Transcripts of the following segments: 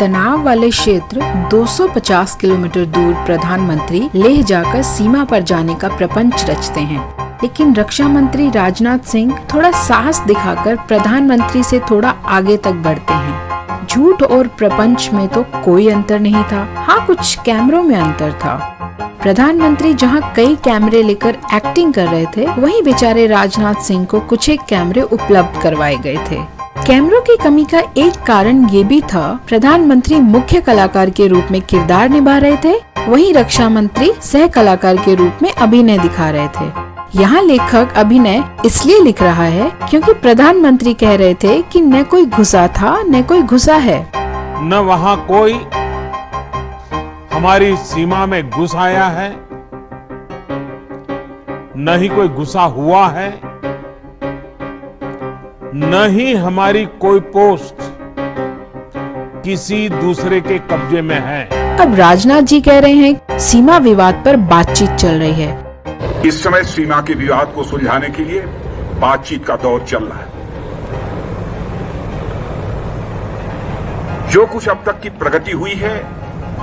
तनाव वाले क्षेत्र 250 किलोमीटर दूर प्रधानमंत्री लेह जाकर सीमा पर जाने का प्रपंच रचते हैं, लेकिन रक्षा मंत्री राजनाथ सिंह थोड़ा साहस दिखाकर प्रधानमंत्री से थोड़ा आगे तक बढ़ते हैं। झूठ और प्रपंच में तो कोई अंतर नहीं था, हाँ कुछ कैमरों में अंतर था। प्रधानमंत्री जहां कई कैमरे लेकर एक्टिंग कर रहे थे, वहीं बेचारे राजनाथ सिंह को कुछ एक कैमरे उपलब्ध करवाए गए थे। कैमरों की कमी का एक कारण ये भी था, प्रधानमंत्री मुख्य कलाकार के रूप में किरदार निभा रहे थे, वहीं रक्षा मंत्री सह कलाकार के रूप में अभिनय दिखा रहे थे। यहाँ लेखक अभिनय इसलिए लिख रहा है क्योंकि प्रधानमंत्री कह रहे थे कि न कोई घुसा था न कोई घुसा है, न वहाँ कोई हमारी सीमा में घुस आया है, न ही कोई घुसा हुआ है, न ही हमारी कोई पोस्ट किसी दूसरे के कब्जे में है। अब राजनाथ जी कह रहे हैं सीमा विवाद पर बातचीत चल रही है। इस समय सीमा के विवाद को सुलझाने के लिए बातचीत का दौर चल रहा है। जो कुछ अब तक की प्रगति हुई है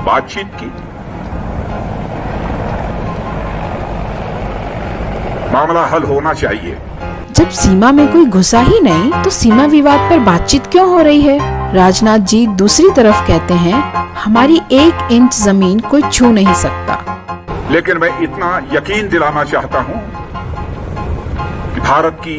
बातचीत की, मामला हल होना चाहिए। जब सीमा में कोई घुसा ही नहीं तो सीमा विवाद पर बातचीत क्यों हो रही है? राजनाथ जी दूसरी तरफ कहते हैं हमारी 1 इंच जमीन कोई छू नहीं सकता। लेकिन मैं इतना यकीन दिलाना चाहता हूं कि भारत की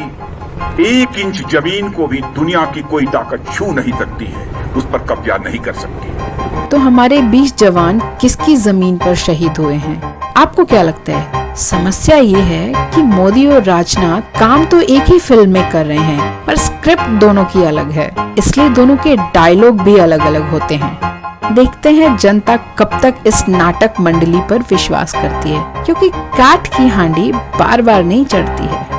1 इंच जमीन को भी दुनिया की कोई ताकत छू नहीं सकती है, उस पर कब्जा नहीं कर सकती। तो हमारे 20 जवान किसकी जमीन पर शहीद हुए हैं? आपको क्या लगता है? समस्या ये है कि मोदी और राजनाथ काम तो एक ही फिल्म में कर रहे हैं, पर स्क्रिप्ट दोनों की अलग है, इसलिए दोनों के डायलॉग भी अलग अलग होते हैं। देखते हैं जनता कब तक इस नाटक मंडली पर विश्वास करती है, क्योंकि काठ की हांडी बार बार नहीं चढ़ती है।